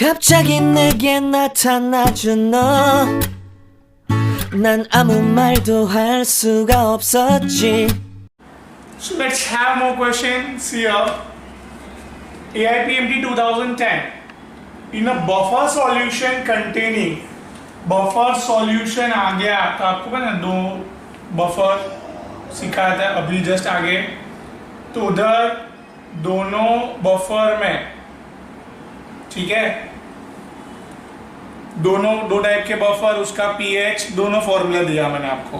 갑자기 내게 나타나준 너, 난 아무 말도 할 수가 없었지. So let's have more questions here. AIPMT 2010. In a buffer solution containing, buffer solution आ गया तो आपको पता है दो बफर सिखाया था अभी जस्ट आगे, तो उधर दोनों बफर में, ठीक है, दोनों दो टाइप के बफर, उसका पीएच, दोनों फॉर्मूला दिया मैंने आपको,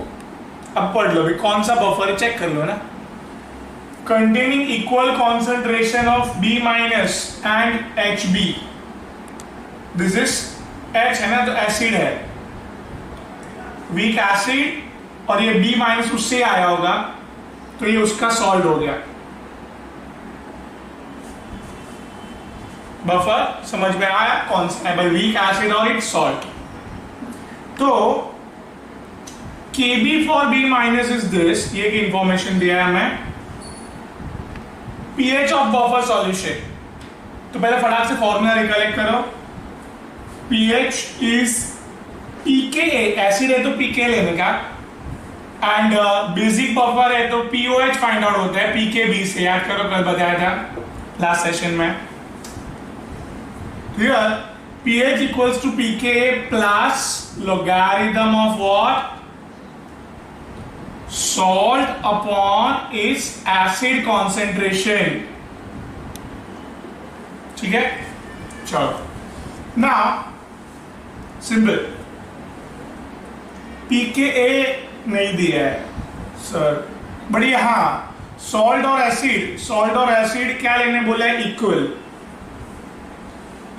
अब पढ़ लो भाई कौन सा बफर है, चेक कर लो ना. Containing equal concentration of B minus and HB. This is H है ना, तो एसिड है, वीक एसिड, और ये B माइनस उससे आया होगा तो ये उसका सॉल्ट हो गया. बफर समझ में आया कौन सा है भाई, वीक एसिड और इट्स सॉल्ट. तो Kb for B minus is this, ये की इंफॉर्मेशन दिया है मैं. pH ऑफ बफर सॉल्यूशन, तो पहले फटाक से फॉर्मूला रिकलेक्ट करो. pH इज pKa, एसिड है तो pK लेने का, एंड बेसिक बफर है तो POH फाइंड आउट होता है pKb से, याद करो कल बताया था लास्ट सेशन में. Here pH equals to pKa plus logarithm of what? Salt upon its acid concentration. ठीक है, चलो. Now simple. pKa नहीं दिया है सर, बट हाँ सॉल्ट और एसिड, सॉल्ट और एसिड क्या लेने बोला है, इक्वल.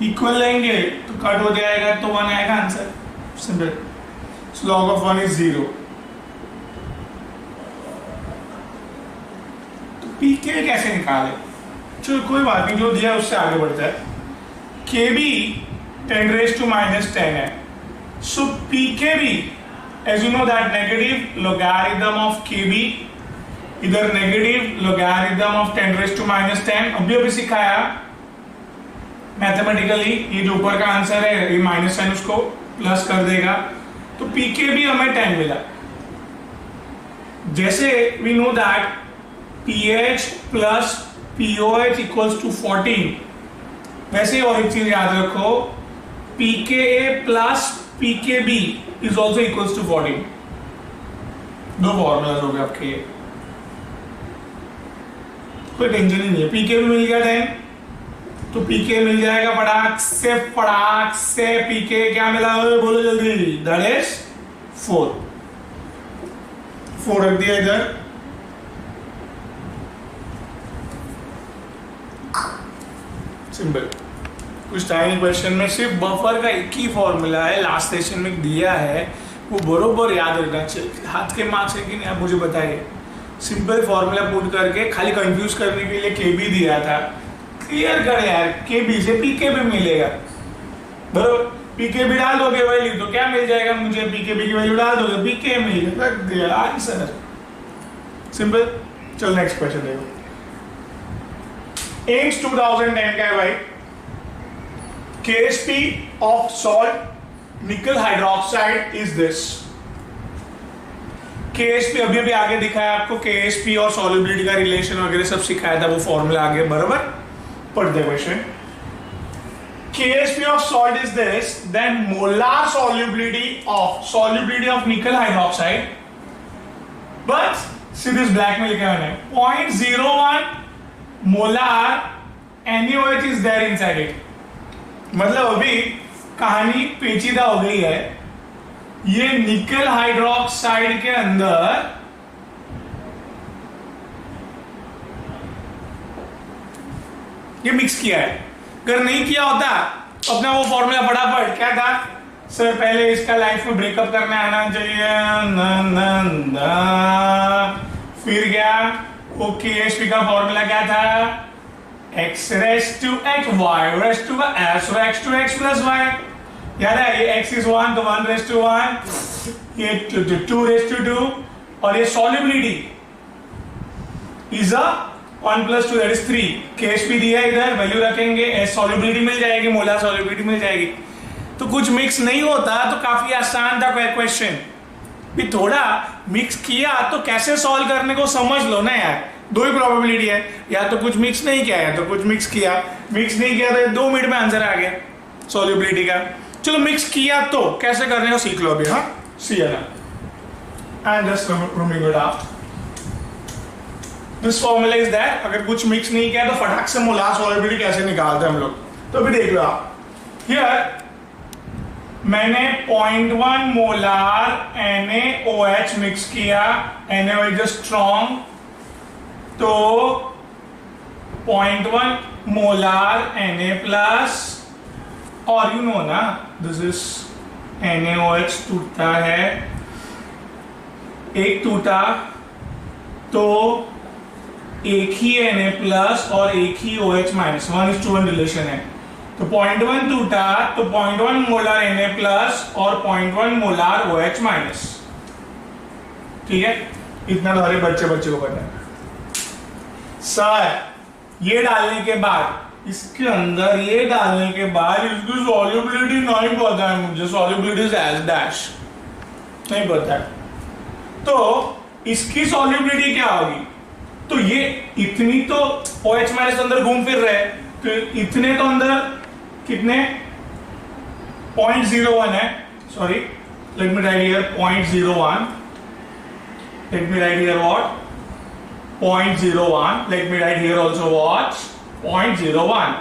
इक्वल लेंगे तो कट हो जाएगा तो 1 आएगा answer, simple. log of 1 is 0. pK कैसे निकाले, चलो कोई बात नहीं, जो दिया उससे आगे बढ़ता है. Kb 10 raised to minus 10 है, so pKb as you know that negative logarithm of Kb, इधर negative logarithm of 10 raised to minus 10. अभी सिखाया मैथमेटिकली, ये जो ऊपर का आंसर है ये माइनस साइन उसको प्लस कर देगा, तो pKb हमें 10 मिला. जैसे we know that pH plus POH equals to 14, वैसे और एक चीज याद रखो, pKa plus pKb is also equals to 14. दो फॉर्मूलाज हो गए आपके, कोई टेंशन ही नहीं है. pKb मिल गया 10, तो pK मिल जाएगा फटाक से. pK क्या मिला बोलो जल्दी, दैट इज 4 रख दिया इधर. सिंपल. कुछ टाइम क्वेश्चन में सिर्फ बफर का एक ही फॉर्मूला है, लास्ट सेशन में दिया है, वो बरोबर याद रखना चाहिए. हाथ के मार्क्स है कि नहीं आप मुझे बताइए. सिंपल फॉर्मूला पुट करके खाली कंफ्यूज करने के लिए Kb दिया था, क्लियर कर यार. Kb से pKb मिलेगा, बरोबर. pKb डाल दोगे वैल्यू तो क्या मिल जाएगा मुझे, pKb की वैल्यू डाल दोगे pK मिल रख दिया आंसर, सिंपल. चलो नेक्स्ट क्वेश्चन देखो. एम्स 2010 का है भाई. KSP of salt nickel hydroxide is this. KSP अभी अभी आगे दिखाया आपको, KSP और solubility का रिलेशन वगैरह सब सिखाया था, वो फॉर्मूला आगे बराबर पढ़ दे question. KSP of salt is this, then molar solubility of nickel hydroxide, but see this black में लिखा है 0.01 molar NaOH is there inside it. मतलब अभी कहानी पेचीदा हो गई है. ये निकल हाइड्रोक्साइड के अंदर ये मिक्स किया है. अगर नहीं किया होता अपना वो फॉर्मूला फटाफट क्या था सर, पहले इसका लाइफ में ब्रेकअप करने आना चाहिए, फिर क्या वो KSP का फॉर्मूला क्या था, x raised to x, y raised to s, so x to x plus y. याद है ये x is 1 तो 1 raised to 1, ये 2 raised to 2, और ये solubility is a 1 + 2 that is 3। KSP दिया है, इधर वैल्यू रखेंगे, एस सॉल्युबिलिटी मिल जाएगी, मोलार सॉल्युबिलिटी मिल जाएगी। तो कुछ मिक्स नहीं होता तो काफी आसान था क्वेश्चन। भी थोड़ा मिक्स किया तो कैसे सॉल्व करने को समझ लो ना यार। दो ही प्रोबेबिलिटी है, या तो कुछ मिक्स नहीं किया है तो कुछ मिक्स किया। मिक्स नहीं किया तो 2 मिनट में आंसर आ गया सॉल्युबिलिटी का। चलो मिक्स किया तो कैसे करने को सीख लो अभी। हाँ सी है ना, and just rooming it out. This formula is that अगर कुछ मिक्स नहीं किया तो फटाक से मोलार सॉल्युबिलिटी कैसे निकालते हैं हम लोग, तो अभी देख लो आप। हियर मैंने 0.1 मोलार NaOH मिक्स किया, NaOH इज स्ट्रॉन्ग, तो 0.1 मोलार Na प्लस, और यू नो ना दिस इज NaOH टूटता है, एक टूटा तो एक ही Na प्लस और एक ही OH माइनस, 1:1 रिलेशन है। तो 0.1 टूटा तो 0.1 मोलार Na प्लस और 0.1 मोलार OH माइनस। ठीक है, इतना तो हर बच्चे को पता है। सर ये डालने के बाद, इसके अंदर ये डालने के बाद इसकी सॉल्युबिलिटी नहीं पता है मुझे, सॉल्युबिलिटी एस डैश नहीं पता है, तो इसकी सॉल्युबिलिटी क्या होगी? तो ये इतनी तो OH माइनस अंदर घूम फिर रहे, तो इतने तो अंदर कितने 0.01 है, sorry let me right here 0.01, let me right here what 0.01, let me right here also what 0.01।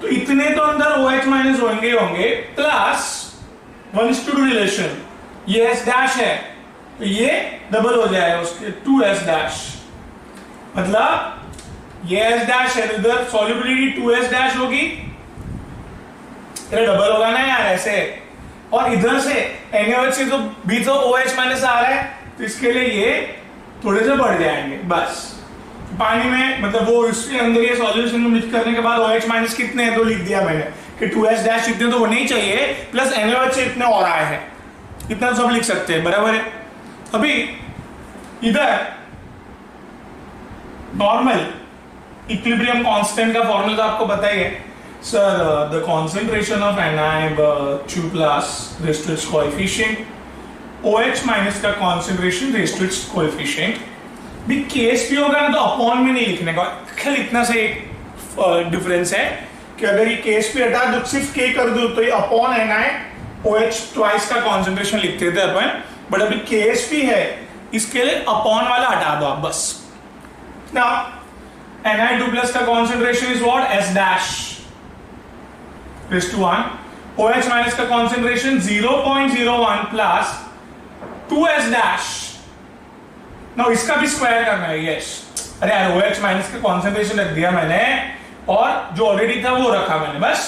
तो इतने तो अंदर OH माइनस होंगे प्लस 1:2 रिलेशन, ये S डैश है तो ये डबल हो जाएगा उसके 2S डैश, मतलब ये S डैश है, इधर सॉल्युबिलिटी 2S डैश होगी, डबल होगा ना यार ऐसे, और इधर से NaOH से तो भी तो OH माइनस आ रहा है, तो इसके लिए ये थोड़े से बढ़ जाएंगे बस। पानी में मतलब वो इसके अंदर ये सॉल्यूशन में मिक्स करने के बाद OH माइनस कितने हैं तो लिख दिया मैंने कि 2S डैश इतने तो होने ही चाहिए, प्लस NaOH से इतने और आए हैं, इतना सब लिख सकते हैं, बराबर है। अभी इधर नॉर्मल इक्विलिब्रियम कांस्टेंट का फॉर्मूला तो आपको पता ही है sir, the concentration of Na2 plus raised to its coefficient, OH minus का concentration raised to its coefficient. भी KSP होगा ना तो अपॉन में नहीं लिखने का, खाली इतना से एक डिफरेंस है कि अगर ये KSP हटा दो सिर्फ K कर दो तो ये अपॉन NaOH ट्वाइस का कॉन्सेंट्रेशन लिखते थे अपन, बट अभी KSP है इसके लिए अपॉन वाला हटा दो आप बस। नाउ Na2 प्लस का concentration is what S dash raised to 1, OH minus का concentration 0.01 plus 2S dash. Now इसका भी स्क्वायर करना है, यस। अरे यार OH माइनस का कॉन्सेंट्रेशन रख दिया मैंने और जो ऑलरेडी था वो रखा मैंने, बस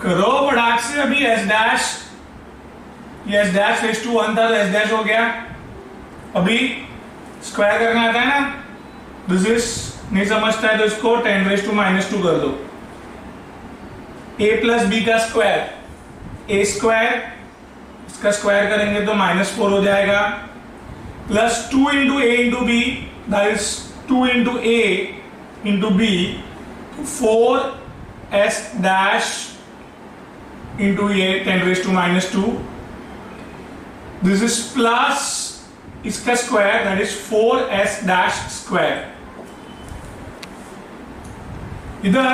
करो फटाक से। अभी S डैश, ये S डैश raised to 1 था तो S डैश हो गया। अभी स्क्वायर करना आता है ना, दिस इज नहीं समझता है तो इसको 10 raised to -2 कर दो। A प्लस बी का स्क्वायर, A स्क्वायर, इसका स्क्वायर करेंगे तो -4 हो जाएगा, plus 2 into A into B, that is 2 into A into B, 4S dash into A 10 raised to -2, this is plus इसका square that is 4S dash square. इधर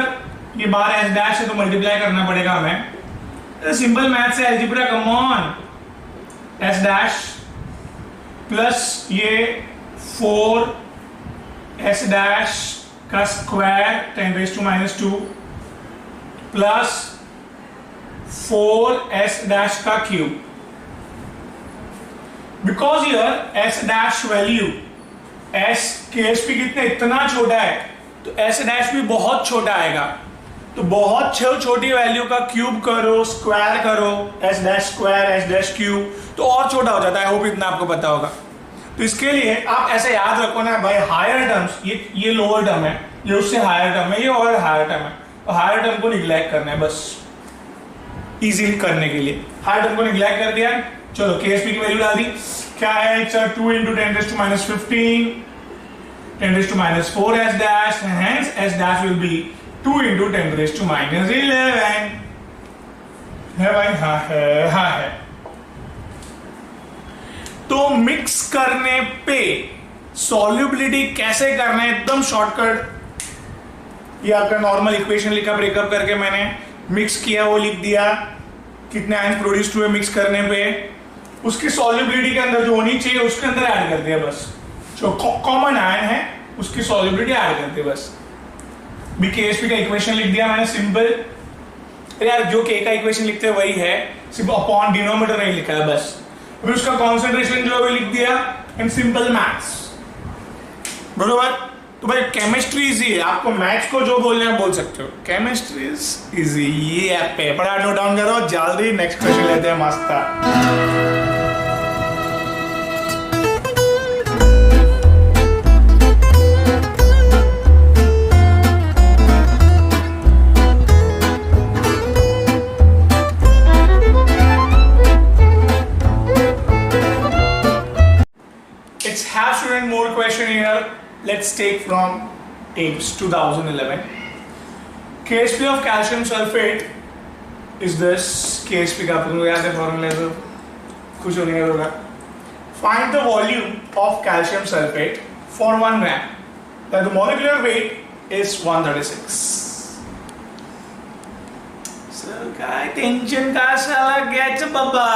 ये बार S dash है तो मल्टीप्लाई करना पड़ेगा हमें, सिंपल मैथ से algebra, come on. S dash plus ये 4S डैश का square 10 raised to -2 plus 4S dash का cube. Because here S dash value, S KSP कितने इतना छोटा है तो S डैश भी बहुत छोटा आएगा, तो बहुत छोटी वैल्यू का क्यूब करो, स्क्वायर करो, S dash square S dash cube, तो और छोटा हो जाता है। होप इतना आपको पता होगा। तो इसके लिए आप ऐसे याद रखो ना भाई, हायर टर्म्स, ये लोअर टर्म है, ये उससे हायर टर्म है, ये और हायर टर्म है, तो हायर टर्म को निग्लेक्ट करना है बस इजी करने के लिए। हायर टर्म को निग्लेक्ट कर दिया, चलो KSP की वैल्यू डाल दी, क्या है, it's 2 × 10 raised to -15 10 raised to minus 4 s dash, and hence s dash will be 2 into 10 raised to minus 11. है भाई? हाँ है। तो मिक्स करने पे सॉल्युबिलिटी कैसे करना है, एकदम शॉर्टकट। ये आपका नॉर्मल इक्वेशन लिखा, ब्रेकअप करके मैंने मिक्स किया, वो लिख दिया, कितने आयंस प्रोड्यूस हुए मिक्स करने पे, उसकी सॉल्युबिलिटी के अंदर जो होनी चाहिए उसके अंदर ऐड कर दिया बस। जो कॉमन आयन है उसकी सॉल्युबिलिटी ऐड कर दी बस। केएसपी का इक्वेशन लिख दिया मैंने सिंपल। यार जो के का इक्वेशन लिखते हैं वही है, सिर्फ अपॉन डिनोमिनेटर नहीं लिखा है बस। अभी उसका कॉन्सेंट्रेशन जो है लिख दिया इन सिंपल मैथ्स, बरोबर। तो भाई केमिस्ट्री इजी है, आपको मैथ्स को जो बोलना है बोल सकते हो, केमिस्ट्री इज इजी। ये ऐप पे पढ़ा, नोट डाउन करो जल्दी। नेक्स्ट क्वेश्चन लेते हैं मस्त। It's half student more question here. Let's take from AIMS 2011. KSP of calcium sulfate is this. KSP का आपको याद है फॉर्मूला, तो कुछ नहीं होगा। Find the volume of calcium sulfate for 1 gram. Now the molecular weight is 136. So काय tension का साला गेट बाबा,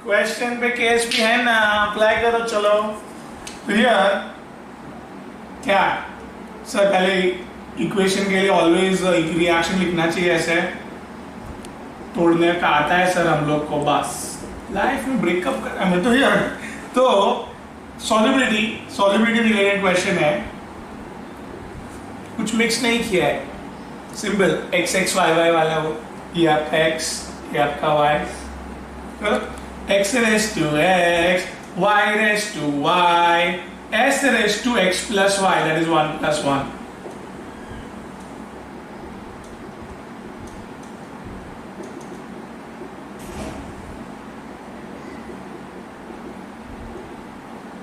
क्वेश्चन पे केएसपी है ना, अप्लाई करो चलो। तो यार क्या सर, पहले इक्वेशन के लिए ऑलवेज रिएक्शन लिखना चाहिए, ऐसे तोड़ने का आता है सर हम लोग को, बस लाइफ में ब्रेकअप कर हमें। तो यार तो सॉल्युबिलिटी रिलेटेड क्वेश्चन है, कुछ मिक्स नहीं किया है, simple x x y y वाला वो, ये आपका एक्स, ये आपका y, x raised to x, y raised to y, s raised to x plus y, that is 1 plus 1.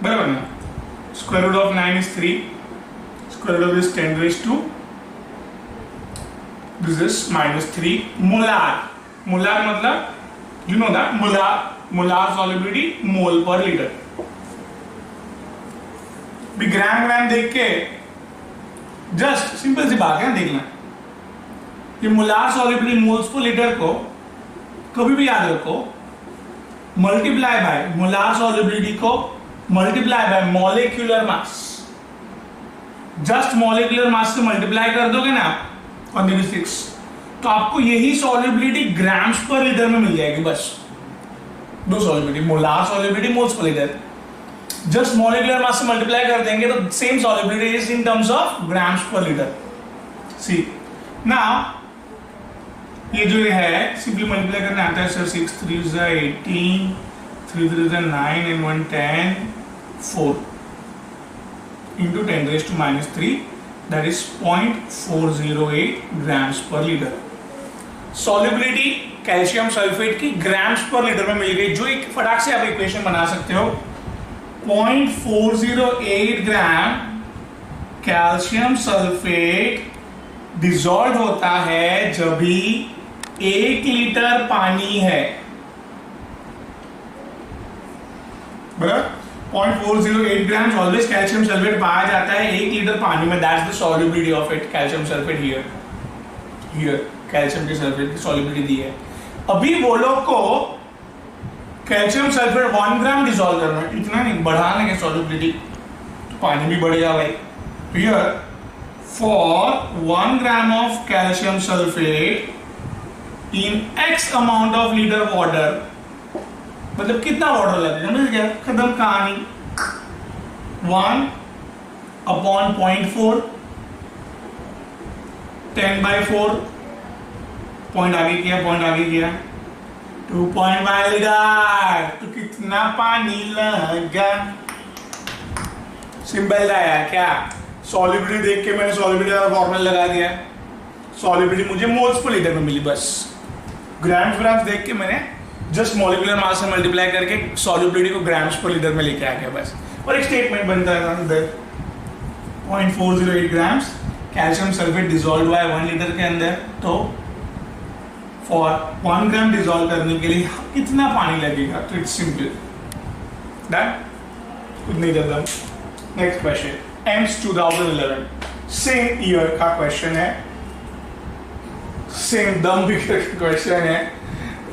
बराबर ना? Square root of 9 is 3. Square root of this 10 raised to this is minus 3. Molar मतलब you know that molar solubility मोल पर litre. भी ग्राम देख के just simple सी बात है देखना, ये molar solubility moles per litre को कभी भी याद रखो, मल्टीप्लाई बाय मोलार सॉल्युबिलिटी को multiply by molecular mass. Just molecular mass से मल्टीप्लाई कर दोगे ना 136, तो आपको यही सॉल्युबिलिटी ग्राम्स पर लीटर में मिल जाएगी बस। दो solubility, molar solubility moles per litre, just molecular mass से मल्टीप्लाई कर देंगे तो same solubility is in terms of grams पर लीटर। सी नाउ ये जो है सिंपली मल्टीप्लाई करने आता है sir, 6 3 is 18, 3 3 is 9 and 1 10, 4 into 10 raised to minus 3, that is 0.408 grams per liter। Solubility calcium sulphate की ग्राम्स पर लीटर में मिल गई, जो एक फटाक से आप इक्वेशन बना सकते हो, 0.408 ग्राम कैल्शियम सल्फेट डिसॉल्व होता है जब भी 1 लीटर पानी है, बराबर। 0.408 ग्राम ऑलवेज कैल्शियम सल्फेट पाया जाता है 1 लीटर पानी में, that's the solubility of it, calcium sulphate here calcium के सल्फेट की सॉल्युबिलिटी दी है। अभी वो लोग को कैल्शियम सल्फेट 1 ग्राम डिसॉल्व करना है, इतना नहीं, बढ़ाने के सॉल्युबिलिटी, तो पानी भी बढ़ेगा भाई। Here for 1 gram of calcium sulphate in x amount of litre water, मतलब कितना वाटर लगेगा, मिल गया, खत्म कहानी। 1/0.4, 10/4, पॉइंट आगे किया 2.5 लीटर, तो कितना पानी लगा, सिंपल था यार। क्या सॉल्युबिलिटी देख के मैंने सॉल्युबिलिटी का फॉर्मूला लगा दिया, सॉल्युबिलिटी मुझे मोल्स पर लीटर में मिली बस। ग्राम्स देख के मैंने जस्ट मॉलिक्यूलर मास से मल्टीप्लाई करके सॉल्युबिलिटी को ग्राम्स पर लीटर में लेके आ गया बस, और एक स्टेटमेंट बनता है इधर। 0.408 ग्राम्स कैल्शियम सल्फेट डिजोल्व हुआ है 1 लीटर के अंदर। तो फॉर 1 ग्राम डिजोल्व करने के लिए कितना पानी लगेगा? तो इट्स सिंपल, डन, कुछ नहीं ज्यादा। Next question, AIIMS 2011, same year का क्वेश्चन है, सेम दम फिगर का क्वेश्चन है।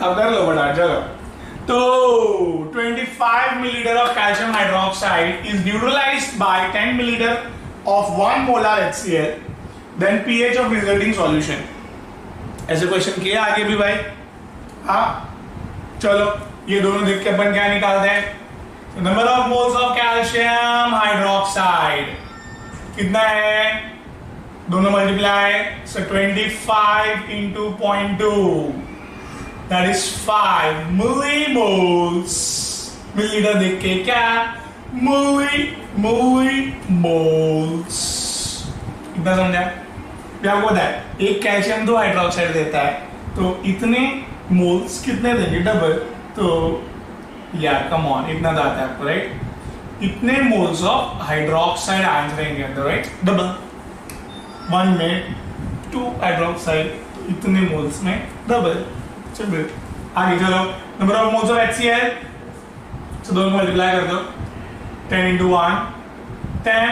अब कर लो बड़ा, चलो। तो 25 milliliter of calcium hydroxide is neutralized by 10 milliliter of 1 molar HCl, then pH of resulting solution। ऐसे क्वेश्चन किए आगे भी भाई। हाँ चलो, ये दोनों देख के अपन क्या निकालते हैं? Number of moles of calcium hydroxide कितना है? दोनों multiply, so 25 into 0.2, that is 5 millimoles। Millilitre देख के क्या? मोल्स। कितना समझा? क्या आपको पता है एक कैल्शियम 2 हाइड्रोक्साइड देता है, तो इतने मोल्स कितने देंगे? डबल। तो यार कम ऑन, इतना तो आता है आपको, राइट? इतने मोल्स ऑफ हाइड्रोक्साइड आयंस रहेंगे अंदर, राइट? डबल, 1 में 2 हाइड्रोक्साइड, तो इतने मोल्स में डबल। चलो आगे चलो, number of moles of HCl, तो दोनों मल्टीप्लाई कर दो, 10 into 1, 10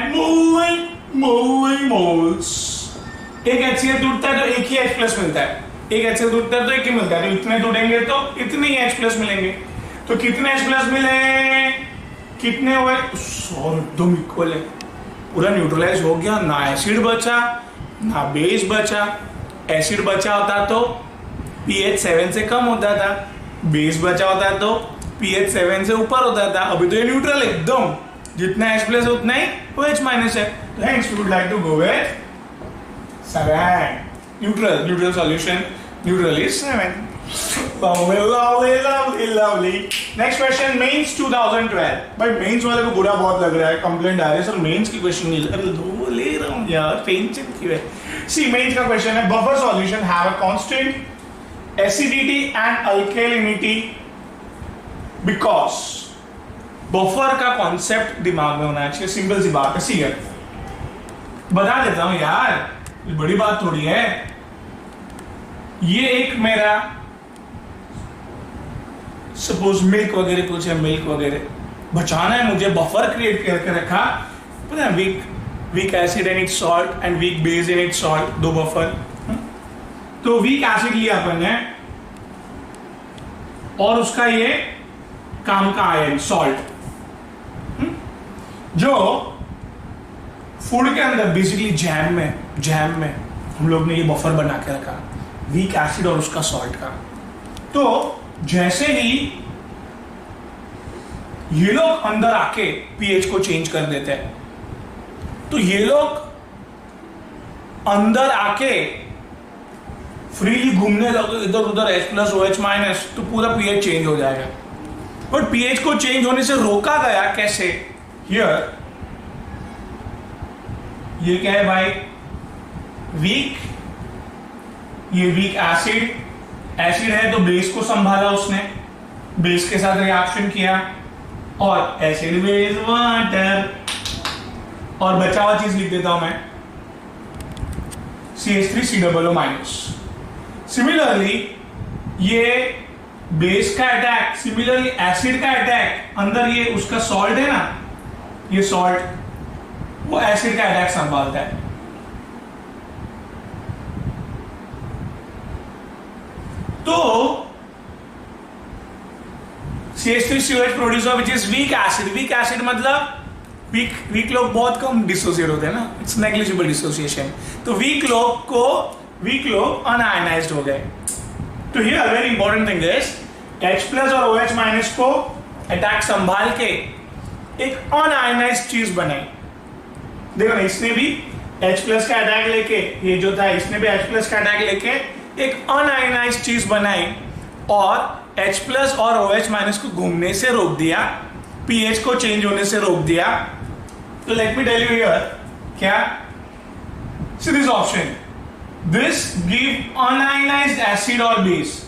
मोल्स। एक HCl टूटता है तो एक ही H प्लस मिलता है, एक HCl टूटता है तो एक ही मिलता है, तो इतने टूटेंगे तो इतने ही H प्लस मिलेंगे। तो कितने H प्लस मिले? कितने हुए? 100 एकदम इक्वल है, पूरा न्यूट्रलाइज हो गया, ना एसिड बचा ना बेस बचा। एसिड बचा होता तो pH 7 से कम होता था, बेस बचा होता तो pH 7 से ऊपर होता था। अभी तो ये न्यूट्रल एकदम, जितना H प्लस उतना ही OH माइनस है। Hence we would like to go with 7. Neutral solution. Neutral is 7. Lovely. Next question, mains 2012। भाई मेंस वाले को बुरा बहुत लग रहा है, कंप्लेंट आ रही है सर मेंस की क्वेश्चन नहीं ले रहा हूँ यार, टेंशन क्यों है? सी मेंस का क्वेश्चन है, buffer solution have a constant acidity and alkalinity because. Buffer का कॉन्सेप्ट दिमाग में होना चाहिए, सिंपल सी बात है। सी है, बता देता हूं यार, बड़ी बात थोड़ी है। ये एक मेरा सपोज मिल्क वगैरह कुछ है, मिल्क वगैरह बचाना है मुझे, बफर क्रिएट करके रखा, पता है, weak acid and it's salt and weak base and it's salt, 2 buffer. तो वीक एसिड लिया अपन ने और उसका ये काम का आयन सॉल्ट, जो फूड के अंदर बेसिकली जैम में हम लोग ने ये बफर बना के रखा, वीक एसिड और उसका सॉल्ट का। तो जैसे ही ये लोग अंदर आके पीएच को चेंज कर देते हैं, तो ये लोग अंदर आके फ्रीली घूमने लगे इधर उधर, H प्लस OH माइनस, तो पूरा पीएच चेंज हो जाएगा। बट पीएच को चेंज होने से रोका गया कैसे? हियर ये क्या है भाई? वीक, ये वीक एसिड है, तो बेस को संभाला उसने, बेस के साथ रिएक्शन किया और एसिड बेस वाटर, और बचा हुआ चीज लिख देता हूं मैं, CH3COO माइनस। सिमिलरली ये बेस का अटैक, सिमिलरली एसिड का अटैक, अंदर ये उसका सॉल्ट है ना, ये सॉल्ट, वो एसिड का अटैक संभालता है। तो CH3COH प्रोड्यूस हुआ which is weak acid. Weak acid मतलब वीक लोग बहुत कम डिसोसिएट होते हैं ना, इट्स नेग्लिजिबल डिसोसिएशन। तो वीक लोग अनआयनाइज्ड हो गए। तो here very important thing is H plus और OH माइनस को अटैक संभाल के एक अनआयनाइज्ड चीज बनाई। देखो ना, इसने भी H प्लस का अटैक लेके, ये जो था इसने भी H प्लस का अटैक लेके एक अनआयनाइज्ड चीज बनाई और H प्लस और OH माइनस को घूमने से रोक दिया, पीएच को चेंज होने से रोक दिया। तो let me tell you here, क्या? See this option, this give unionised acid और बेस।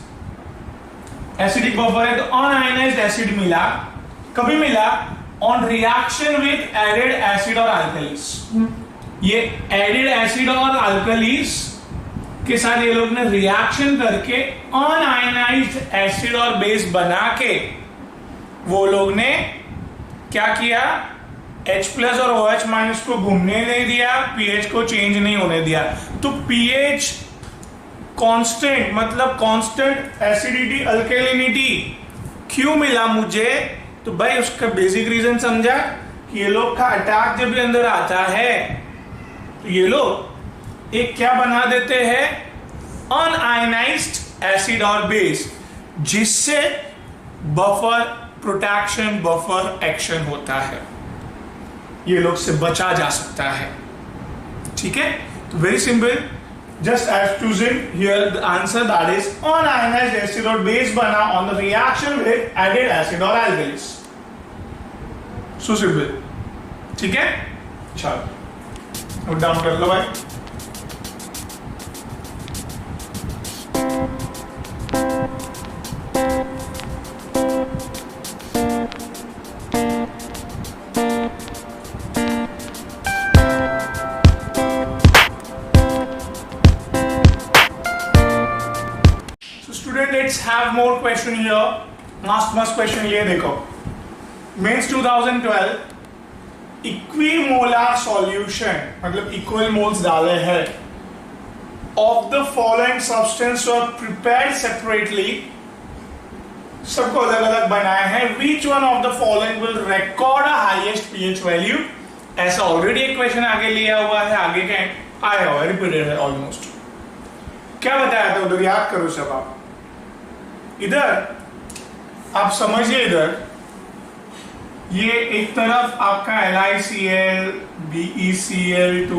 एसिडिक बफर है तो अनआयनाइज्ड एसिड मिला, कभी मिला? On reaction with added acid और अल्कलीस। ये एडिड एसिड और अल्कलीज के साथ ये लोग ने रिएक्शन करके अनआयनाइज्ड एसिड और बेस बना के वो लोग ने क्या किया, H+ और OH- को घूमने नहीं दिया, pH को चेंज नहीं होने दिया। तो pH कांस्टेंट मतलब कांस्टेंट एसिडिटी अल्कलिनिटी क्यों मिला मुझे? तो भाई उसका बेसिक रीजन समझा कि ये लोग का अटैक जब भी अंदर आता है तो ये लोग एक क्या बना देते हैं, अनआयनाइज्ड एसिड और बेस, जिससे बफर प्रोटेक्शन बफर एक्शन होता है, ये लोग से बचा जा सकता है। ठीक है, तो very simple, just as choosing here the answer, that is unionized acid or base बना on the reaction with added acid or alkalis. So simple. ठीक है, चलो नोट डाउन कर लो भाई। Let's have more question here. Must question ये देखो, mains 2012 equimolar solution मतलब equal moles डाले हैं ऑफ द फॉलोइंग सब्सटेंस और प्रिपेयर्ड सेपरेटली, सबको अलग अलग बनाए हैं। Which one of the following will record a highest pH value? ऐसा ऑलरेडी एक क्वेश्चन आगे लिया हुआ है, आगे का आया हुआ है, रिपीटेड है ऑलमोस्ट। क्या बताया था उधर, याद करो सब आप। इधर आप समझिए, इधर ये एक तरफ आपका LiCl, BeCl2,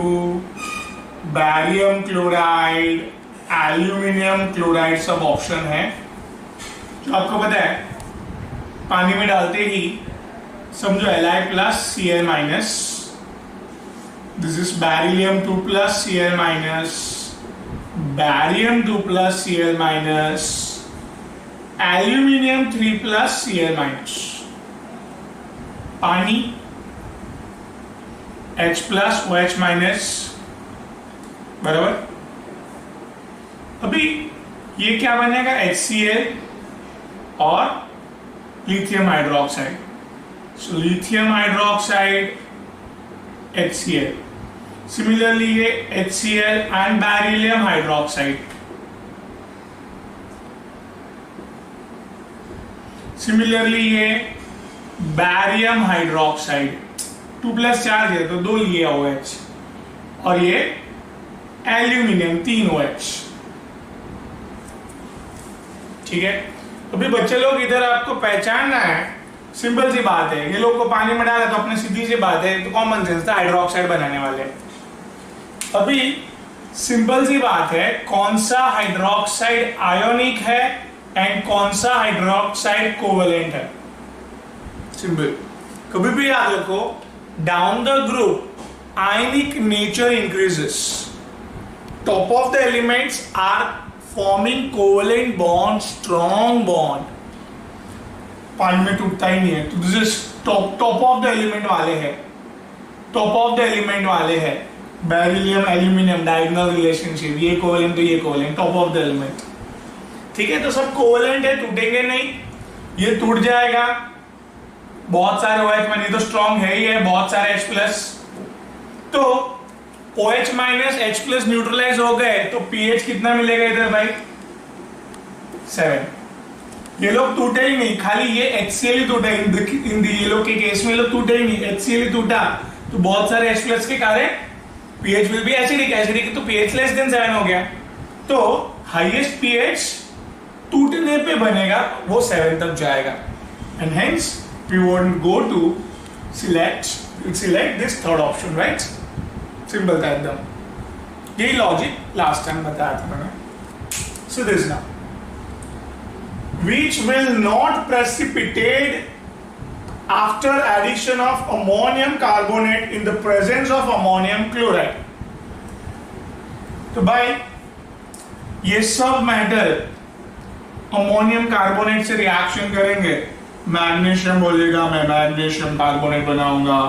barium chloride, aluminium chloride सब ऑप्शन है, जो आपको पता है पानी में डालते ही समझो Li+Cl-, this is Ber2+Cl-, Bar2+Cl-, aluminium 3+Cl-, पानी H+OH-, बराबर। अभी ये क्या बनेगा, HCl और lithium hydroxide. So lithium hydroxide HCl, similarly ये HCl and beryllium hydroxide, similarly ये बैरियम हाइड्रोक्साइड, 2+ चार्ज है तो 2 लिए OH, और ये एल्यूमिनियम 3 OH। ठीक है, अभी बच्चे लोग इधर आपको पहचानना है, सिंपल सी बात है, ये लोग को पानी में डाला तो अपने सीधी सी बात है, तो कॉमन सेंस था, हाइड्रोक्साइड बनाने वाले। अभी सिंपल सी बात है, कौन सा हाइड्रोक्साइड आयोनिक है एंड कौन सा हाइड्रोक्साइड कोवेलेंट है, सिंपल। कभी भी याद रखो, down the group ionic nature increases, top of the elements are forming covalent bond, strong bond, पानी में टूटता ही नहीं है, तो this is top of the element वाले हैं, टॉप ऑफ द एलिमेंट वाले हैं, बेरिलियम एल्यूमिनियम डायगोनल रिलेशनशिप, ये कोवेलेंट तो ये covalent, top of the element. ठीक है, तो सब कोवेलेंट है, टूटेंगे नहीं, ये टूट जाएगा, बहुत सारे OH में, तो स्ट्रॉन्ग है ही है, बहुत सारे H+, तो OH- H+ न्यूट्रलाइज हो गए, तो pH कितना मिलेगा इधर भाई, 7। ये लोग टूटे ही नहीं, खाली ये HCl ही टूटा, इन ये लोग के केस में लोग टूटे ही नहीं, HCl ही टूटा, तो बहुत सारे H+ के कारण pH विल बी एसिडिक, तो pH <7 हो गया, तो हाईएस्ट pH टूटने पे बनेगा वो 7 तक जाएगा, and hence we won't go to select this third option, right. Simple था एकदम, यही लॉजिक लास्ट टाइम बताया था मैंने। So this now, which will not precipitate after addition of ammonium carbonate in the presence of ammonium chloride। तो भाई ये सब मैटर अमोनियम कार्बोनेट से रिएक्शन करेंगे, मैग्नीशियम बोलेगा मैं मैग्नीशियम कार्बोनेट बनाऊंगा,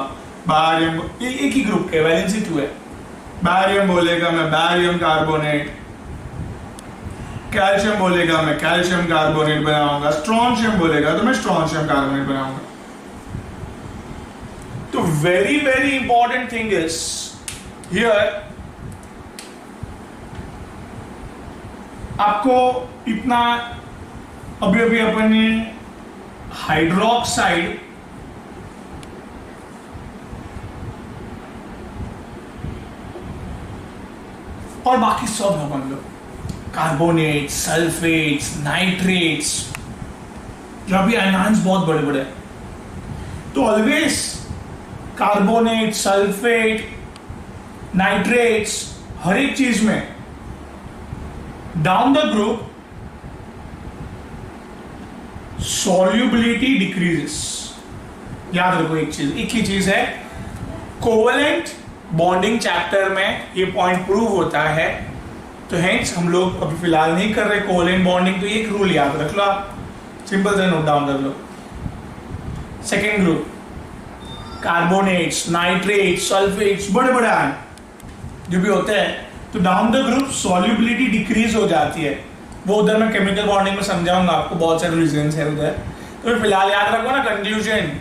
बारियम एक ही ग्रुप के, वैलेंसी 2 है, बैरियम बोलेगा मैं बैरियम कार्बोनेट, कैल्शियम बोलेगा मैं कैल्शियम कार्बोनेट बनाऊंगा, स्ट्रॉन्शियम बोलेगा तो मैं स्ट्रॉन्शियम कार्बोनेट बनाऊंगा। तो very very important thing is here, आपको इतना अभी अभी अपन ने हाइड्रोक्साइड और बाकी सब अपन लोग कार्बोनेट, सल्फेट्स, नाइट्रेट्स, जो अभी आयनांस बहुत बड़े बड़े हैं, तो ऑलवेज कार्बोनेट, सल्फेट, नाइट्रेट्स, हर एक चीज में down the group solubility decreases. याद रखो एक ही चीज है, कोवलेंट बॉन्डिंग चैप्टर में ये पॉइंट प्रूव होता है, तो हेंस हम लोग अभी फिलहाल नहीं कर रहे कोवलेंट बॉन्डिंग, तो एक रूल याद रख लो आप, सिंपल से नोट डाउन कर लो। Second group carbonates, nitrates, sulphates, बड़े बड़े आयन जो भी होते हैं, तो down the group solubility decrease हो जाती है। वो उधर मैं केमिकल बॉन्डिंग में समझाऊंगा आपको, बहुत सारे रीजंस है उधर, तो फिलहाल याद रखो ना conclusion,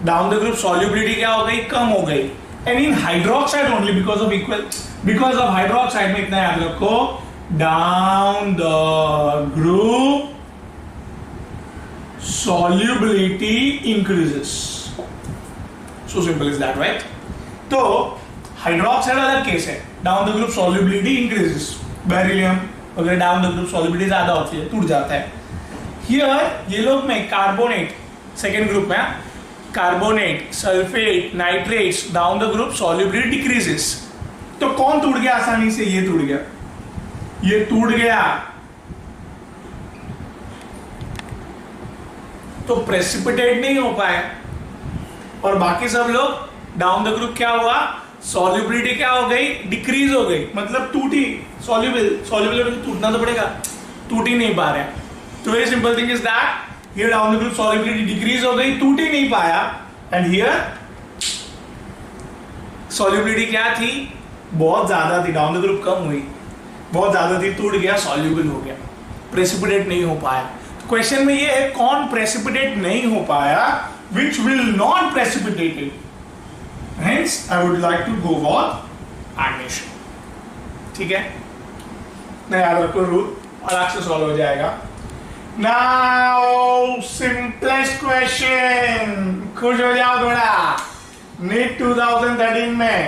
down the group solubility क्या हो गई, कम हो गई। And in hydroxide only because of hydroxide में इतना याद रखो, down the group solubility increases. So simple is that, right? तो हाइड्रोक्साइड अलग केस है, down the group solubility increases. Beryllium वगैरह डाउन द ग्रुप सॉल्युबिलिटी ज्यादा होती है, टूट जाता है। हियर ये लोग में कार्बोनेट सेकेंड ग्रुप में, carbonate, sulphate, nitrates, down the group solubility decreases. तो कौन टूट गया आसानी से? ये टूट गया, ये टूट गया, तो प्रेसिपिटेट नहीं हो पाए। और बाकी सब लोग डाउन द ग्रुप क्या हुआ, सॉल्युबिलिटी क्या हो गई, डिक्रीज हो गई, मतलब टूटी। सॉल्युबल टूटना तो पड़ेगा, टूट ही नहीं पा रहे। तो very simple thing is that here down the group solubility decrease हो गई, टूट ही नहीं पाया। एंड हियर सॉल्युबिलिटी क्या थी, बहुत ज्यादा थी, डाउन द ग्रुप कम हुई, बहुत ज्यादा थी, टूट गया, सॉल्युबल हो गया, प्रेसिपिटेट नहीं हो पाया। तो क्वेश्चन में ये है कौन प्रेसिपिटेट नहीं हो पाया, which will not precipitate it. Hence, I would like to go for admission. ठीक है? नहीं याद रखो रूल, अलग से सॉल्व हो जाएगा। Now, simplest question. खुश हो जाओ थोड़ा। नीट 2013 में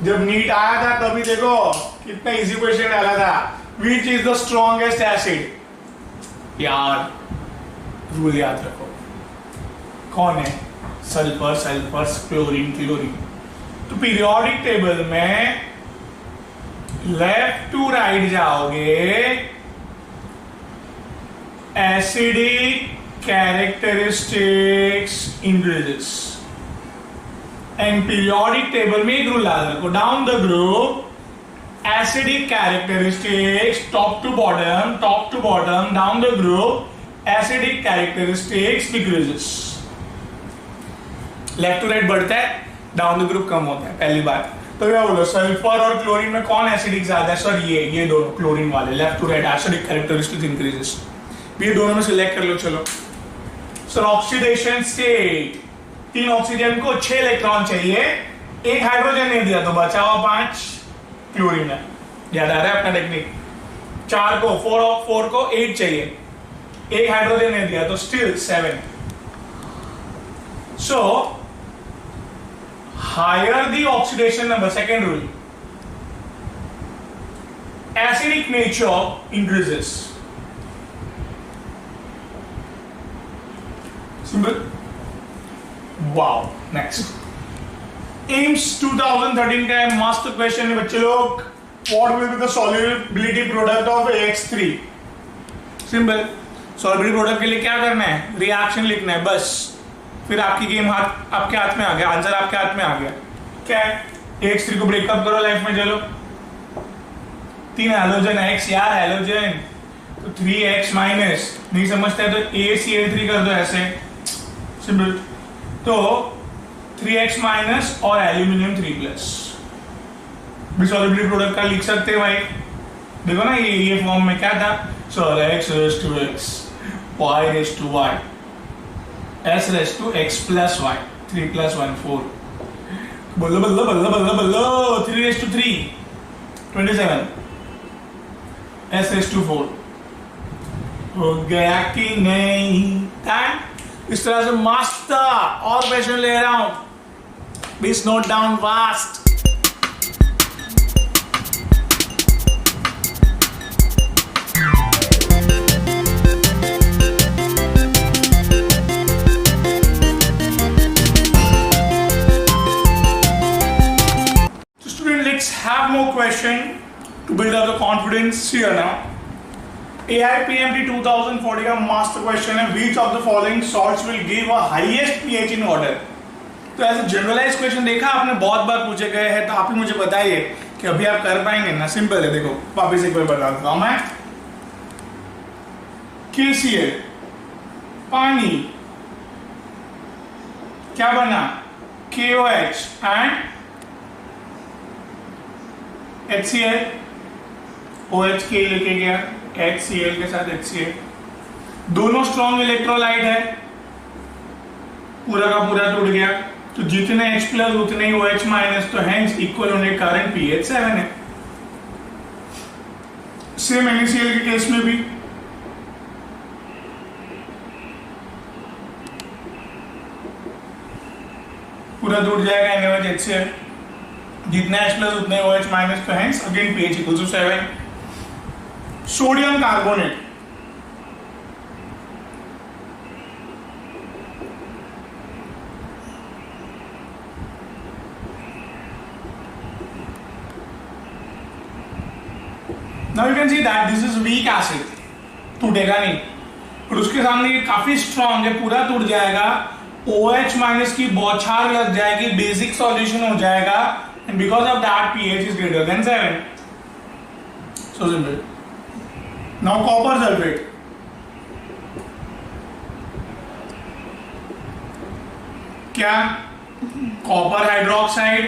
जब नीट आया था तभी देखो कितना इजी क्वेश्चन डाला था। Which is the strongest acid? यार रूल याद रखो, कौन है? Sulphur, sulphur, chlorine, chlorine. तो पीरियोडिक टेबल में लेफ्ट टू राइट जाओगे, acidic characteristics increases. And periodic table में एक रूल याद रखो, down the group acidic characteristics top to bottom, down the group acidic characteristics decreases. Left to right बढ़ता है, down the group कम होता है, पहली बात। तो क्या बोलो, सल्फर और क्लोरीन में कौन एसिडिक ज्यादा है? सर ये दोनों क्लोरीन वाले, left to right acidic characteristics increases. ये दोनों में सिलेक्ट कर लो। चलो सर, ऑक्सीडेशन स्टेट, 3 ऑक्सीजन को 6 इलेक्ट्रॉन चाहिए, 1 हाइड्रोजन नहीं दिया तो बचा हुआ 5 क्लोरीन है। याद आ रहा है अपना टेक्निक? 4 को 8 चाहिए, 1 हाइड्रोजन नहीं दिया तो still 7। So, higher the oxidation number, second rule, acidic nature increases. Simple. Wow. Next. AIMS 2013 का मस्त क्वेश्चन है बच्चे लोग। What will be the solubility product of AX3? Simple. Solubility product के लिए क्या करना है? रिएक्शन लिखना है बस, फिर आपकी गेम आपके हाथ में आ गया, आंसर आपके हाथ में आ गया। क्या है? AX3 को ब्रेकअप करो लाइफ में। चलो 3 हैलोजन X यार, हैलोजन तो 3X माइनस, नहीं समझते तो ACl3 कर दो ऐसे, सिंपल। तो 3X माइनस और एल्यूमिनियम 3+, भी सॉल्युबिलिटी प्रोडक्ट का लिख सकते हैं भाई। देखो ना ये फॉर्म में क्या था, sir x raise to x, y raise to y, s raise to x plus y, 3 plus 1 4, बल्लो बल्लो बल्लो बल्लो बल्लो, 3 raise to 3 27, s raise to 4। हो गया कि नहीं? इस तरह से मस्त और क्वेश्चन ले रहा हूं, please note down fast. Have more question to build up the confidence here now. AIPMT 2040 का मास्टर क्वेश्चन है, which of the following salts will give a highest pH in water? तो ऐसे जनरलाइज क्वेश्चन देखा आपने, बहुत बार पूछे गए हैं, तो आप ही मुझे बताइए कि अभी आप कर पाएंगे ना? सिंपल है, देखो वापिस एक बार बता देता हूं मैं। KCl पानी, क्या बना? KOH एंड HCl, OH के लेके गया HCl के साथ HCl, दोनों स्ट्रॉन्ग इलेक्ट्रोलाइट है, पूरा का पूरा टूट गया, तो जितने H प्लस उतने ही OH माइनस, तो हेंस इक्वल होने के कारण pH 7 है। सेम NaCl के केस में भी पूरा टूट जाएगा NaOH HCl, जितना H प्लस उतने OH माइनस, तो hence again pH equal to 7। Sodium carbonate, now you can see that this is weak acid, टूटेगा नहीं, और उसके सामने ये काफी स्ट्रॉन्ग है, पूरा टूट जाएगा, OH माइनस की बौछार लग जाएगी, बेसिक सॉल्यूशन हो जाएगा, and because of that pH is greater than 7. So simple. Now copper sulfate, क्या? Copper hydroxide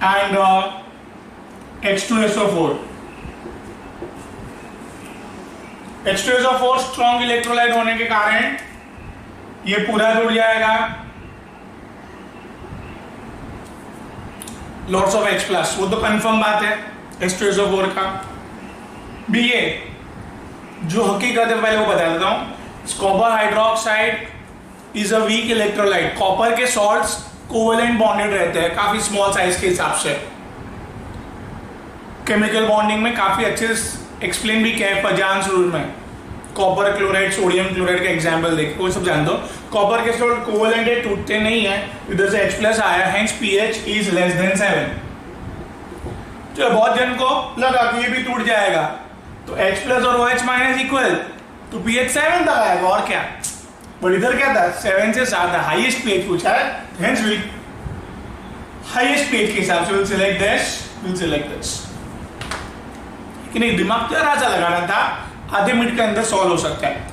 and H2SO4, H2SO4 strong electrolyte होने के कारण ये पूरा जुड़ जाएगा, लॉट्स ऑफ H प्लस, वो तो कंफर्म बात है H2SO4 का भी। ये जो हकीकत है पहले वो बता देता हूं। Copper hydroxide is a weak electrolyte, copper के सॉल्ट्स कोवेलेंट बॉन्डेड रहते हैं काफी स्मॉल साइज के हिसाब से, केमिकल बॉन्डिंग में काफी अच्छे से एक्सप्लेन भी किया है पजांस रूल में। कॉपर क्लोराइड, सोडियम क्लोराइड का एग्जांपल देखो, वो सब जान दो। कॉपर के सॉल्ट कोवेलेंट है, टूटते नहीं है, इधर से H प्लस आया, hence pH is less than 7। तो बहुत जन को लगा कि ये भी टूट जाएगा, तो H प्लस और OH माइनस इक्वल, तो pH 7 तक आएगा, और क्या? बट इधर क्या था? 7 से ज्यादा हाईएस्ट pH पूछा है, हेंस विल हाईएस्ट pH के हिसाब से विल सिलेक्ट दिस, कि नहीं? दिमाग तो राजा लगाना था, आधे मिनट के अंदर सॉल्व हो सकता है।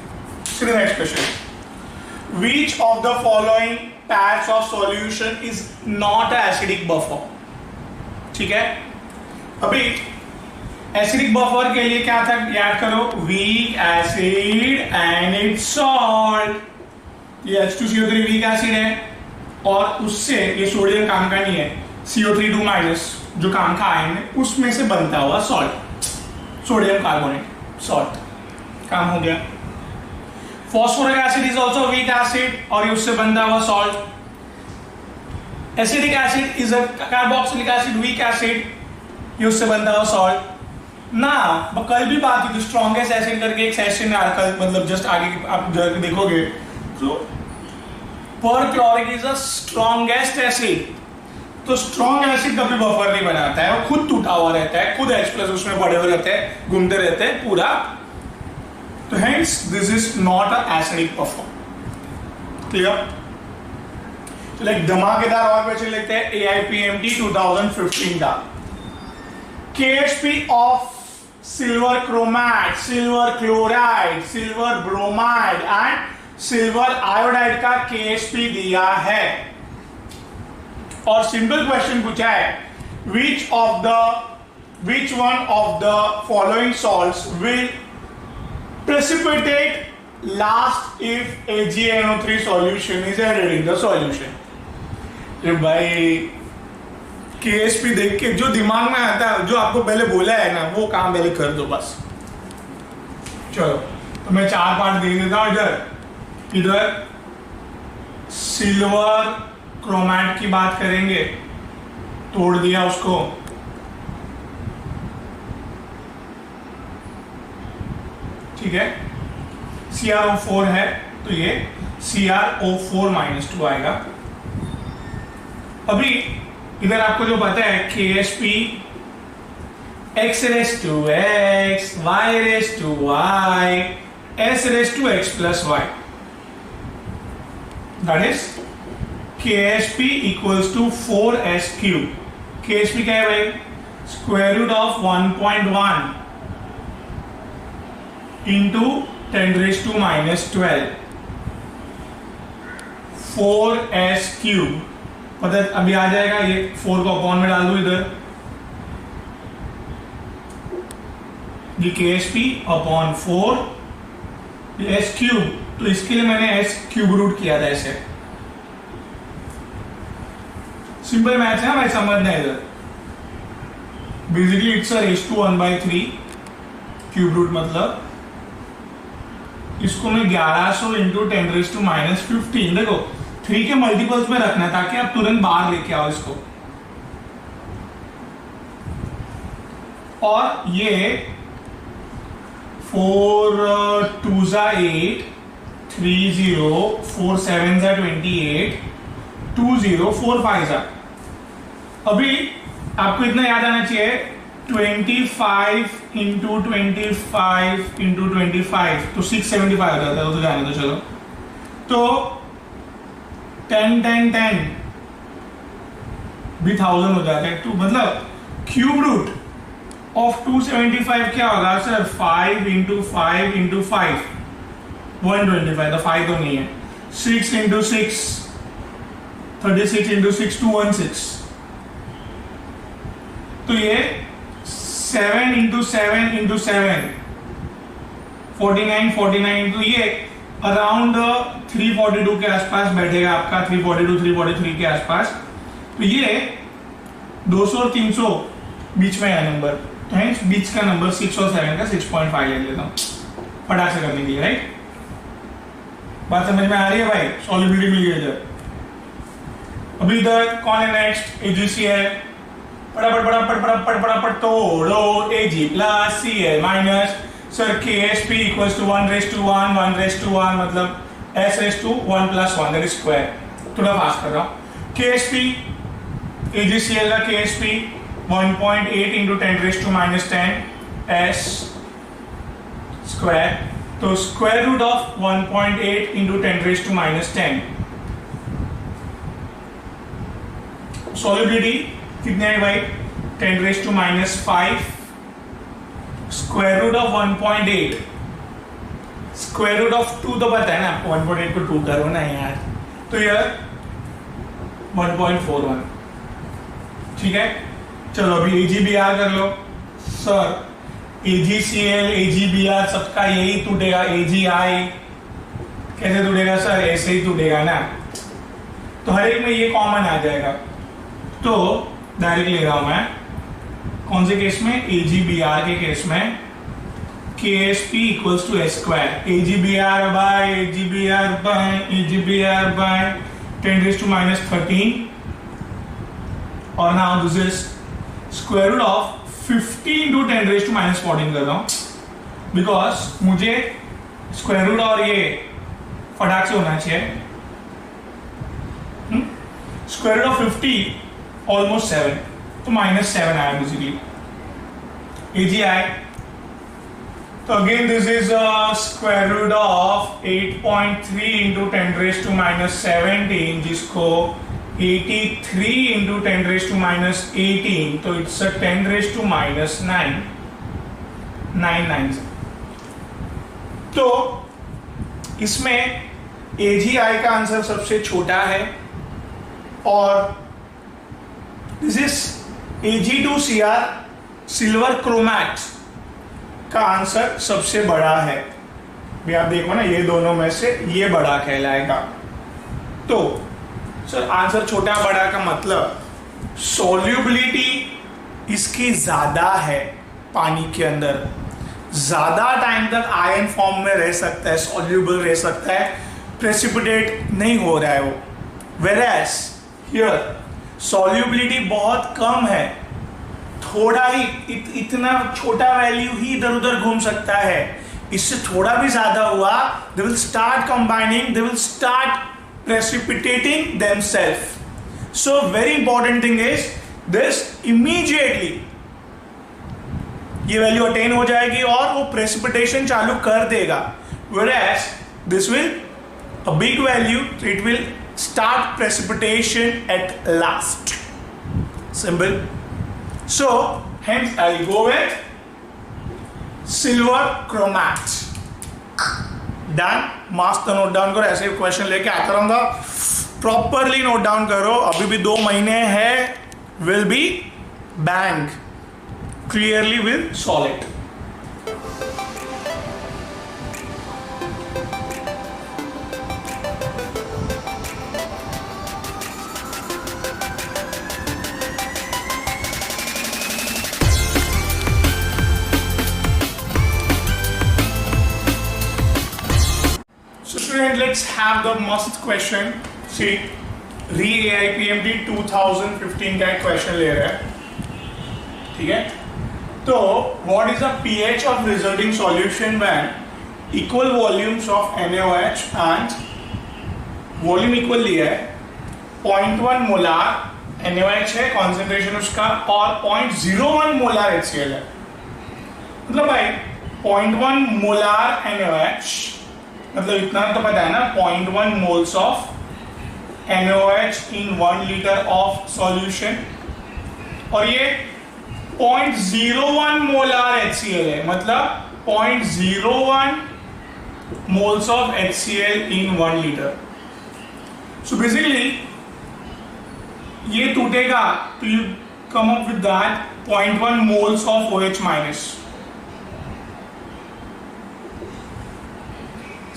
Next question, which of the following pets of solution is not acidic buffer? ठीक है, अभी एसिडिक बफर के लिए क्या था, याद करो, weak acid and it's salt. ये H2CO3 वीक एसिड है, और उससे ये सोडियम काम का नहीं है, CO3 2- जो काम का आयन है उसमें से बनता हुआ सॉल्ट, सोडियम कार्बोनेट सॉल्ट, काम हो गया। Phosphoric acid is also weak acid, और ये उससे बनता हुआ salt. Acidic acid is a carboxylic acid, weak acid, ये उससे बनता हुआ सॉल्ट ना। कल भी बात हुई थी स्ट्रॉन्गेस्ट एसिड करके एक सेशन है, कल मतलब जस्ट आगे आप जाकर देखोगे, तो perchloric is a strongest acid. तो स्ट्रॉन्ग एसिड कभी बफर नहीं बनाता है, वो खुद टूटा हुआ रहता है, खुद H प्लस उसमें पड़े हुए रहते हैं, घूमते रहते हैं पूरा, तो hence this is not a acidic buffer. Clear? तो लाइक धमाकेदार और क्वेश्चन लेते हैं AIPMT 2015 का। KHP of silver chromide, silver chloride, silver bromide and silver iodide का KHP दिया है, और सिंपल क्वेश्चन पूछा है which one of the following salts will precipitate last if AgNO3 solution is added in the solution? अरे भाई KSP देख के जो दिमाग में आता है, जो आपको पहले बोला है ना, वो काम पहले कर दो बस। चलो तो मैं 4 पार्ट दे देता हूँ। इधर सिल्वर क्रोमैट की बात करेंगे, तोड़ दिया उसको। ठीक है, CrO4 है तो ये CrO4-2 आएगा। अभी इधर आपको जो पता है KSP x raised to x, y raised to y, s raised to x plus y. That is KSP equals to 4s cube. KSP क्या है भाई? Square root of 1.1 into 10 raised to minus 12. 4s cube पता अभी आ जाएगा, ये 4 को upon में डाल दो इधर, ये KSP अपॉन 4 एस क्यूब। तो इसके लिए मैंने एस क्यूब रूट किया था ऐसे। सिंपल मैथ्स है भाई, समझना है इधर। Basically it's a raise to 1/3 cube root, मतलब इसको मैं 1100 इंटू 10 रेज़ टू माइनस 15, देखो 3 के मल्टीपल्स में रखना है ताकि आप तुरंत बाहर लेके आओ इसको। और ये 4 2s 8, 3 0, 4 7s 28, 2 0, 4 5s। अभी आपको इतना याद आना चाहिए, 25 इंटू 25 इंटू 25 तो 675 हो जाता है, तो जाने दो। चलो तो 10 10 10 भी 1000 हो जाता है। तो मतलब क्यूब रूट ऑफ 275 क्या होगा सर? 5 इंटू 5 इंटू 5 125, तो 5 तो नहीं है। 6 इंटू 6 36 इंटू 6 216, तो ये 7 इंटू 7 इंटू 7 49 49, तो ये अराउंड 342 के आसपास बैठेगा आपका, 342 343 के आसपास। तो ये 200 और 300 बीच में है नंबर, तो हेंस बीच का नंबर 6 और 7 का 6.5 ले लेता हूँ फटाक से करने के लिए, राइट? बात समझ में आ रही है भाई? सॉल्युबिलिटी मिल गई इधर। अभी इधर कौन है नेक्स्ट? AgC है। फटाफट तोड़ो। Ag plus Cl minus sir KSP equals to 1 raised to 1 1 raised to 1, मतलब s raised to 1 plus 1, that is square. थोड़ा फास्ट कर रहा हूँ। KSP AgCl का KSP 1.8 into 10 raised to minus 10 s square, तो square root of 1.8 into 10 raised to minus 10। Solubility कितने है भाई? 10 raised to minus 5 square root of 1.8, square root of 2 तो पता है ना आपको, 1.8 को 2 करो ना यार, तो यार 1.41। ठीक है, चलो अभी AgBr कर लो। सर AgCl AgBr सबका यही टूटेगा, AgI कैसे टूटेगा सर? ऐसे ही टूटेगा ना, तो हर एक में ये कॉमन आ जाएगा। तो डायरेक्ट ले रहा हूं मैं, कौन से केस में? AgBr के केस में KSP equals to s square, AgBr by 10 raised to minus 13, और now this is square root of 50 into 10 raised to minus 14 कर रहा हूं, बिकॉज मुझे स्क्वायर रूट और ये फटाक से होना चाहिए। स्क्वायर रूट ऑफ 50 ऑलमोस्ट 7, तो माइनस 7 आया बेसिकली। AgI, तो again this is square root of 8.3 into 10 raised to minus 17, जिसको 83 इंटू 10 raised to minus 18, तो इट्स 10 raised to minus 9 9 तो इसमें AgI का आंसर सबसे छोटा है, और दिस इज Ag2Cr सिल्वर क्रोमैट का आंसर सबसे बड़ा है। भी आप देखो ना, ये दोनों में से ये बड़ा कहलाएगा। तो सर आंसर छोटा बड़ा का मतलब सॉल्युबिलिटी इसकी ज्यादा है, पानी के अंदर ज्यादा टाइम तक आयन फॉर्म में रह सकता है, सॉल्युबल रह सकता है, प्रेसिपिटेट नहीं हो रहा है वो। वेरएज हियर सॉल्युबिलिटी बहुत कम है, थोड़ा ही इतना छोटा वैल्यू ही इधर उधर घूम सकता है। इससे थोड़ा भी ज्यादा हुआ, they will start combining, they will start precipitating themself. So very important thing is this, immediately ये वैल्यू अटेन हो जाएगी और वो प्रेसिपिटेशन चालू कर देगा। Whereas this will a big value, so it will start precipitation at last. Simple. So hence I'll go with silver chromat. Done. Marks तो note down करो, ऐसे क्वेश्चन लेके आता रहूंगा, प्रॉपरली नोट डाउन करो। अभी भी 2 महीने है, will be bank clearly will solve it. So student, let's have the must question. See, re-AIPMT 2015 का एक क्वेश्चन ले रहा है, ठीक है। तो what is the pH of resulting solution when equal volumes of NaOH and volume equal लिया है, 0.1 मोलार NaOH है कॉन्सेंट्रेशन उसका, और 0.01 मोलार HCl है। मतलब भाई 0.1 मोलार NaOH मतलब इतना तो पता है ना, 0.1 moles of NaOH in 1 liter of solution, और ये 0.01 मोलार HCl है, मतलब 0.01 moles of HCl in 1 liter. So basically ये टूटेगा तो you come up with that 0.1 moles of OH minus.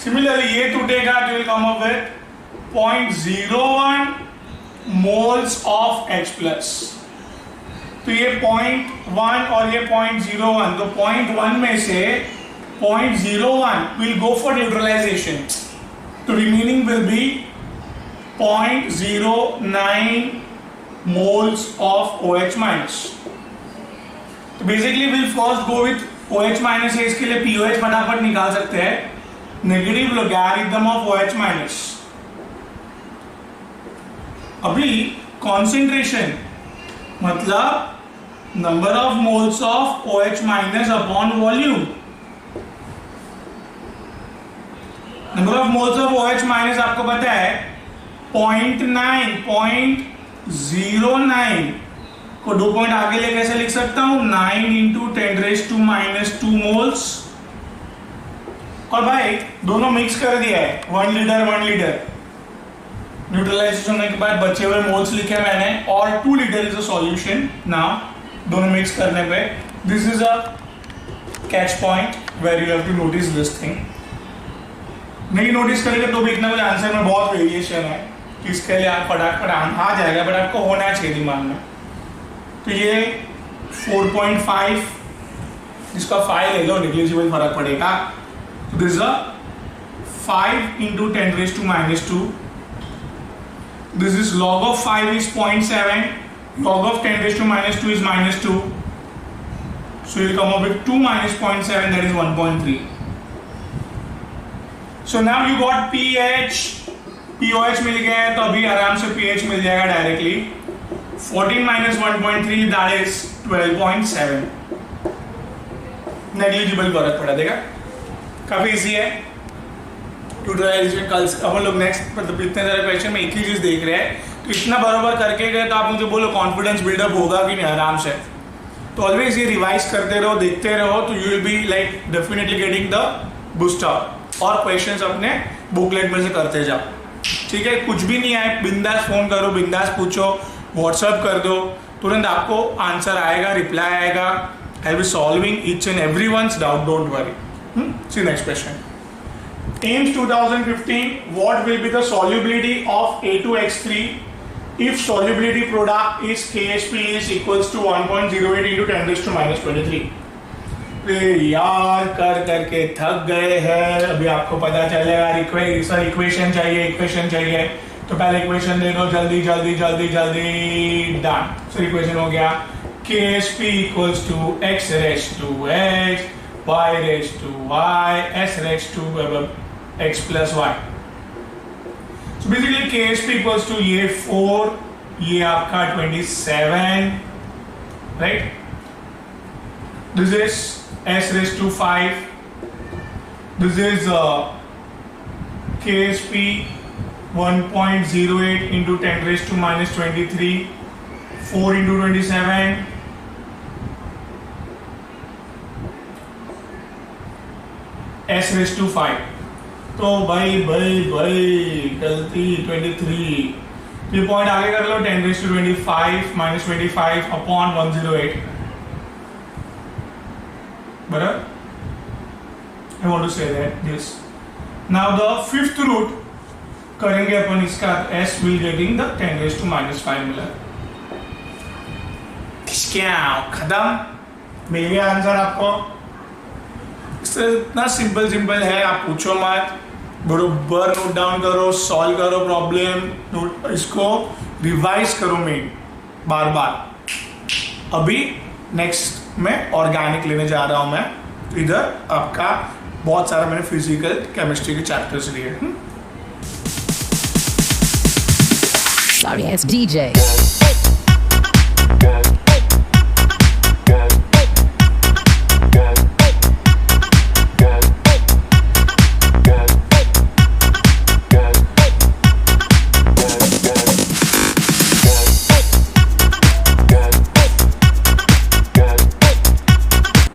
Similarly ये टूटेगा तो you will come up with 0.01 moles of H plus. तो ये 0.1 और ये 0.01, तो 0.1 में से 0.01 will go for neutralization, तो remaining will be 0.09 moles of OH minus. तो basically we'll first go with OH minus है, इसके लिए POH फटाफट निकाल सकते हैं, negative logarithm of OH minus. अभी कॉन्सेंट्रेशन मतलब number of moles of OH minus upon volume. Number of moles of OH minus आपको पता है 0.09 को 2 पॉइंट आगे ले कैसे लिख सकता हूं, 9 × 10⁻² मोल्स। और भाई दोनों मिक्स कर दिया है, 1 लीटर न्यूट्रलाइजेशन होने के बाद बचे हुए मोल्स लिखे मैंने, और 2 litre is a solution now. दोनों मिक्स करने पे this is a catch point where you have to notice this thing. नहीं नोटिस करेंगे तो भी इतना कुछ आंसर में बहुत वेरिएशन है, तो इसके लिए आप फटाफट आ जाएगा, बट आपको होना चाहिए दिमाग में। तो ये 4.5 जिसका 5 ले लो, निग्लिजिबल फर्क पड़ेगा। तो this is a 5 × 10⁻²। This is log of 5 is 0.7, log of 10⁻² is -2. So you'll come up with 2 minus 0.7, that is 1.3. So now you got pH, POH मिल गया है, तो अभी आराम से pH मिल जाएगा directly. 14 minus 1.3 that is 12.7. Negligible फर्क पड़ा, देखा काफी इजी है। न्यूट्रलाइजेशन कल अपन लोग नेक्स्ट, मतलब इतने सारे क्वेश्चन में एक ही चीज देख रहे हैं, तो इतना बराबर करके गए तो आप मुझे बोलो कॉन्फिडेंस बिल्डअप होगा कि नहीं आराम से। तो ऑलवेज ये रिवाइज करते रहो, देखते रहो, तो you will be like definitely getting the booster. और क्वेश्चंस अपने बुकलेट में से करते जाओ, ठीक है। कुछ भी नहीं आए बिंदास फोन करो, बिंदास पूछो, व्हाट्सएप कर दो, तुरंत आपको आंसर आएगा, रिप्लाई आएगा. I will solving each and every once doubt, don't worry. See next question. AIMS 2015, what will be the solubility of A2H3 if solubility product is KSP is equals to 1.08 into 10 raised to minus 23. यार कर करके थक गए हैं. अभी आपको पता चलेगा सर इक्वेशन चाहिए तो पहले इक्वेशन दे दो जल्दी जल्दी जल्दी जल्दी. डन. सर इक्वेशन हो गया KSP equals to x raised to x, y raised to y, s raised to x plus y. So basically KSP equals to ये 4, ये आपका 27, right? This is s raised to 5. This is KSP 1.08 into 10 raised to minus 23. 4 into 27. S raised to 5. तो भाई गलती 23. ये point आगे कर लो 10 raised to 25 minus 25 upon 108. बराबर? I want to say that this. Now the fifth root करेंगे अपन इसका S will getting the 10 raised to minus 5 मिला. क्या खत्म. मिल गया आंसर आपको. इतना सिंपल है, आप पूछो मत. बरोबर नोट डाउन करो, सॉल्व करो प्रॉब्लम, इसको रिवाइज करो मेन बार बार. अभी नेक्स्ट में ऑर्गेनिक लेने जा रहा हूं मैं. इधर आपका बहुत सारा मैंने फिजिकल केमिस्ट्री के चैप्टर्स लिए. Sorry, it's DJ.